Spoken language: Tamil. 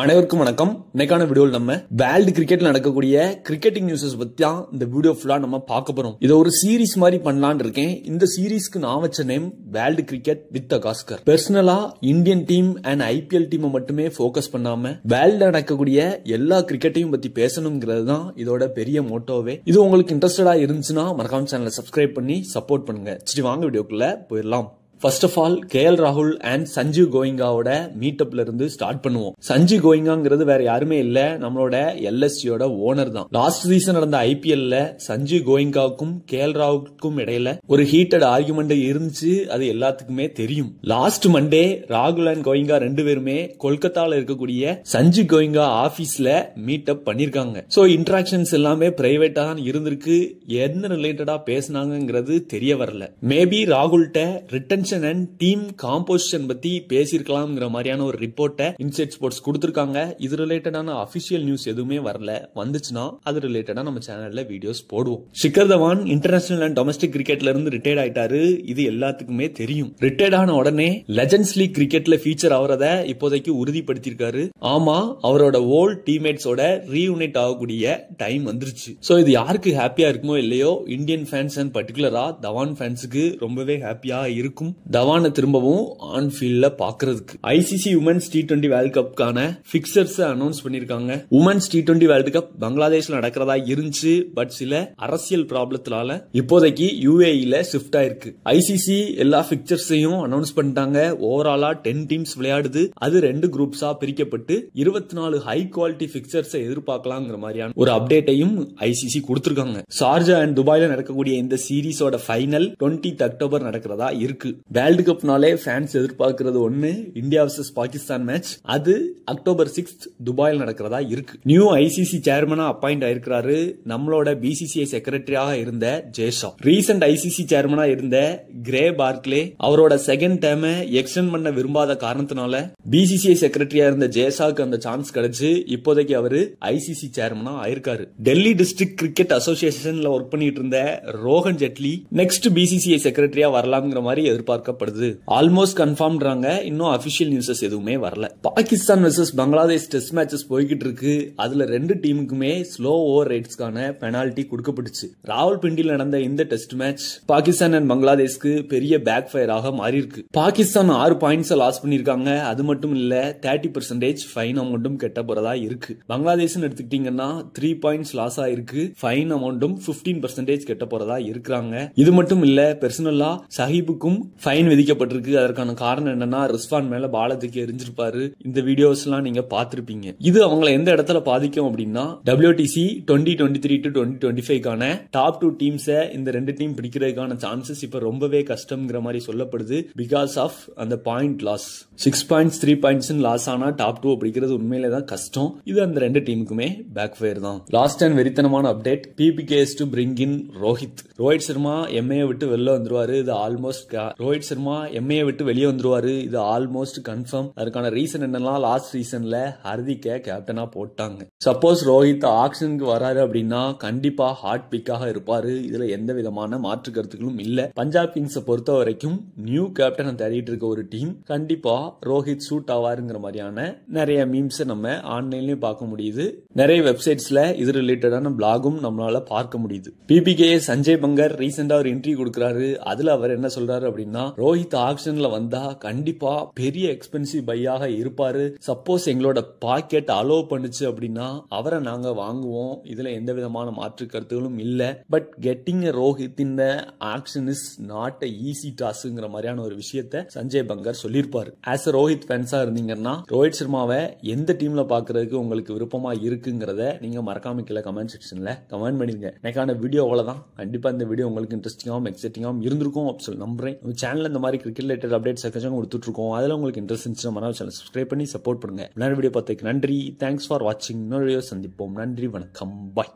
அனைவருக்கும் வணக்கம். இன்னைக்கான வீடியோவில் நம்ம வேர்ல்டு கிரிக்கெட்ல நடக்கக்கூடிய கிரிக்கெட்டிங் நியூஸஸ் பத்தி தான் இந்த வீடியோ ஃபுல்லா நம்ம பார்க்க போறோம். இதை ஒரு சீரிஸ் மாதிரி பண்ணலாம்னு இருக்கேன். இந்த சீரிஸ்க்கு நான் வச்ச நேம் வேர்ல்டு கிரிக்கெட் வித் காஸ்கர். பெர்சனலா இந்தியன் டீம் அண்ட் ஐபிஎல் டீமை மட்டுமே போக்கஸ் பண்ணாம வேர்ல்டு நடக்கக்கூடிய எல்லா கிரிக்கெட்டையும் பத்தி பேசணுங்கிறது தான் இதோட பெரிய மோட்டோவே. இது உங்களுக்கு இன்ட்ரெஸ்டடா இருந்துச்சுன்னா மறக்காம சேனலை சப்ஸ்கிரைப் பண்ணி சப்போர்ட் பண்ணுங்க. சரி வாங்க வீடியோக்குள்ள போயிடலாம். ஃபர்ஸ்ட் ஆஃப் ஆல் கேஎல் ராகுல் அண்ட் சஞ்சீவ் கோயங்காவோட மீட்டப்ல இருந்து ஸ்டார்ட் பண்ணுவோம். சஞ்சீவ் கோயங்காங்கிறது வேற யாருமே இல்ல, நம்மளோட எல்எஸ்சியோட ஓனர் தான். லாஸ்ட் சீசன் நடந்த ஐபிஎல்ல சஞ்சீவ் கோயங்காவுக்கும் கேஎல் ராகுலுக்கும் இடையில ஒரு ஹீட்டட் ஆர்குமெண்ட் இருந்துச்சு, அது எல்லாத்துக்குமே தெரியும். லாஸ்ட் மண்டே ராகுல் அண்ட் கோயங்கா ரெண்டு பேருமே கொல்கத்தால இருக்கக்கூடிய சஞ்சீவ் கோயங்கா ஆபீஸ்ல மீட்டப் பண்ணிருக்காங்க. சோ இன்டராக்ஷன்ஸ் எல்லாமே பிரைவேட்டா தான் இருந்திருக்கு. என்ன ரிலேட்டடா பேசினாங்கிறது தெரிய வரல. மேபி ராகுல்ட்ட ரிட்டன்ஷன் அண்ட் டீம் காம்போசிஷன் பத்தி பேசிருக்கலாம்ங்கிற மாதிரியான ஒரு ரிப்போர்ட்டை இன்சைட் ஸ்போர்ட்ஸ் கொடுத்திருக்காங்க. இது ரிலேட்டடான அபிஷியல் நியூஸ் எதுவுமே வரல. வந்துச்சுன்னா அது ரிலேட்டடா நம்ம சேனல்ல வீடியோஸ் போடுவோம். Shikhar Dhawan international and domestic கிரிக்கெட்ல இருந்து ரிட்டையர்ட் ஆயிட்டாரு. இது எல்லாத்துக்குமே தெரியும். ரிட்டையர்ட் ஆன உடனே லெஜண்ட்ஸ் லீக் கிரிக்கெட்ல ஃபீச்சர் ஆகிறத இப்போதைக்கு உறுதிப்படுத்திருக்காரு. ஆமா, அவரோட ஓல்ட் டீம்மேட்ஸோட ரீயூனைட் ஆகக்கூடிய டைம் வந்துருச்சு. சோ இது யாருக்கு ஹாப்பியா இருக்குமோ இல்லையோ, இந்தியன் ஃபேன்ஸ் அண்ட் பர்டிகுலரா தவான் ஃபேன்ஸுக்கு ரொம்பவே ஹாப்பியா இருக்கும் தவானை திரும்பவும் ஆன் ஃபீல்ட்ல பாக்குறதுக்கு. ஐசிசி உமன்ஸ் T20 வேர்ல்ட் கப்கான பிக்சர்ஸ் அனௌன்ஸ் பண்ணிருக்காங்க. உமன்ஸ் T20 வேர்ல்ட் கப் பங்களாதேஷ்ல நடக்கிறதா இருந்துச்சு. பட் சில அரசியல் ப்ராப்ளத்தினால இப்போதைக்கு UAE ஷிஃப்ட் ஆயிருக்கு. ஐசிசி எல்லா பிக்சர்ஸையும் அனௌன்ஸ் பண்ணிட்டாங்க. ஓவராலா 10 டீம்ஸ் விளையாடுது. அது 2 குரூப்ஸா பிரிக்கப்பட்டு 24 ஹை குவாலிட்டி பிக்சர்ஸ் எதிர்பார்க்கலாங்கிற மாதிரியான ஒரு அப்டேட்டையும் ஐசிசி கொடுத்திருக்காங்க. ஷார்ஜா அண்ட் துபாயில நடக்கக்கூடிய இந்த சீரிஸோட ஃபைனல் 20th அக்டோபர் நடக்கிறதா இருக்கு. வேர்ல்டு கப்னாலே ஃபேன்ஸ் எதிர்பார்க்கிறது ஒன்னு, இந்தியா vs பாகிஸ்தான் மேட்ச். அது அக்டோபர் 6th துபாயில் நடக்கிறதா இருக்கு. நியூ ஐசிசி சேர்மனா அப்பாயிண்ட் ஆயிருக்கிறாரு நம்மளோட பிசிசிஐ செக்ரட்டரியாக இருந்த ஜெய்ஷா. ரீசெண்ட் ஐசிசி சேர்மனா இருந்த கிரே பார்க்லே அவரோட செகண்ட் டேர்ம் எக்ஸ்டெண்ட் பண்ண விரும்பாத காரணத்தினால பிசிசிஐ செக்ரட்டரியா இருந்த ஜெய்ஷாக்கு அந்த சான்ஸ் கிடைச்சு இப்போதைக்கு அவரு ஐசிசி சேர்மனா ஆயிருக்காரு. டெல்லி டிஸ்ட்ரிக்ட் கிரிக்கெட் அசோசியேஷன்ல ஒர்க் பண்ணிட்டு இருந்த ரோஹன் ஜெட்லி நெக்ஸ்ட் பிசிசிஐ செக்ரட்டரியா வரலாம்ங்கிற மாதிரி எதிர்பார்க்கப்படுது. ஆல்மோஸ்ட் கன்ஃபார்ம்ன்றாங்க. இன்னும் அபிஷியல் நியூஸஸ் எதுவுமே வரல. Pakistan versus Bangladesh test matches போய்கிட்டு இருக்கு. அதுல 2 டீமுக்குமே ஸ்லோ ஓவர் ரேட்ஸ்க்கான பெனால்டி கொடுக்கப்பட்டுச்சு. ராவல்பிண்டியில் நடந்த இந்த டெஸ்ட் மேட்ச் பாகிஸ்தான் அண்ட் பங்களாதேஷ்க்கு பெரிய பேக் ஃபயர் ஆக மாறி இருக்கு. பாகிஸ்தான் 6 பாயிண்ட்ஸ் லாஸ் பண்ணிருக்காங்க. அது மட்டும் இல்ல 30% ஃபைன் அமௌண்ட்டும் கெட்ட போறதா இருக்கு. பங்களாதேஷ் எடுத்துக்கிட்டீங்கன்னா 3 பாயிண்ட்ஸ் லாஸ் ஆயிருக்கு. ஃபைன் அமௌண்ட்டும் 15% கெட்ட போறதா இருக்காங்க. இது மட்டும் இல்ல பெர்சனலா சஹிபுக்கும் ஃபைன் விதிக்கப்பட்டிருக்கு. அதற்கான காரணம் என்னன்னா ரிஸ்வான் மேல பாலத்துக்கு எரிஞ்சிருப்பாரு. இந்த வீடியோஸ் எல்லாம் நீங்க பாத்திருப்பீங்க. இது அவங்களை எந்த இடத்துல பாதிக்கும் அப்படின்னா WTC 2023 to 2025 டாப் 2 டீம்ஸ் இந்த 2 டீம் பிடிக்கிறதுக்கான சான்சஸ் இப்ப ரொம்பவே கஷ்டம்ங்கிற மாதிரி சொல்லப்படுது. பிகாஸ் ஆஃப் அந்த point loss 6 points 3 points loss ஆனா டாப் 2 பிடிக்கிறது உண்மையிலே தான் கஷ்டம். இது அந்த 2 டீமுக்குமே பேக் ஃபயர் தான். லாஸ்ட் அண்ட் வெறித்தனமான update, PPKS to bring in Rohit Sharma MA விட்டு வெளில வந்துருவாரு. இது ஆல்மோஸ்ட் ரோஹித் சர்மா MA விட்டு வெளியே வந்துருவாரு. இது ஆல்மோஸ்ட் கன்ஃபார்ம். அதுக்கான ரீசன் என்னன்னா லாஸ்ட் சீசன்ல ஹர்திக்க கேப்டனா போட்டாங்க. சப்போஸ் ரோஹித் ஆக்ஷனுக்கு வராரு அப்படின்னா கண்டிப்பா ஹாட் பிக்காக இருப்பாரு. இதுல எந்த விதமான மாற்று கருத்துக்களும் இல்ல. பஞ்சாப் கிங்ஸ் பொறுத்த வரைக்கும் நியூ கேப்டனை தேடிட்டு இருக்க ஒரு டீம். கண்டிப்பா ரோஹித் சூட் ஆவாருங்கிற மாதிரியான நிறைய மீம்ஸ் நம்ம ஆன்லைன்லயும் பார்க்க முடியுது. நிறைய வெப்சைட்ஸ்ல இது ரிலேட்டடான பிளாகும் நம்மளால பார்க்க முடியுது. PPK சஞ்சய் பங்கர் ரீசெண்டா ஒரு இன்டர்வியூ கொடுக்கிறாரு. அதுல அவர் என்ன சொல்றாரு அப்படின்னா ரோஹித் ஆக்ஷன்ல வந்தா கண்டிப்பா பெரிய எக்ஸ்பென்சிவ் பையாக இருப்பாரு. சப்போஸ் எங்களோட பாக்கெட் அலோ பண்ணுச்சு அப்படின்னா அவரை நாங்க வாங்குவோம். இதுல எந்த விதமான மாற்று கருத்துகளும் இல்ல. But getting Rohit in action is not easy டாஸ்க்ங்கிற மாதிரியான ஒரு விஷயத்த சஞ்சய் பங்கர் சொல்லியிருப்பாரு. ஆஸ் ரோஹித் ஃபேன்ஸா இருந்தீங்கன்னா ரோஹித் சர்மாவை எந்த டீம்ல பாக்குறதுக்கு உங்களுக்கு விருப்பமா இருக்குங்கிறத நீங்க மறக்காம கீழே கமெண்ட் செக்ஷன்ல கமெண்ட் பண்ணிருங்க. எனக்கான வீடியோ அவ்வளவுதான். கண்டிப்பா இந்த வீடியோ உங்களுக்கு இன்ட்ரெஸ்டிங்காகவும் எக்ஸைட்டிங்காகவும் இருந்திருக்கும் அப்படின்னு சொல்லி நம்புறேன். நம்ம சேனல்ல இந்த மாதிரி கிரிக்கெட் ரிலேட்டட் அப்டேட்ஸ் கொடுத்துட்டு இருக்கோம். அதுல உங்களுக்கு இன்ட்ரெஸ்ட் இருந்துச்சுன்னா மறக்காம சேனல் சப்ஸ்கிரைப் பண்ணி சப்போர்ட் பண்ணுங்க. வீடியோ பார்த்ததுக்கு நன்றி. தேங்க்ஸ் ஃபார் வாட்சிங். இன்னொரு வீடியோ சந்திப்போம். நன்றி, வணக்கம், பாய்.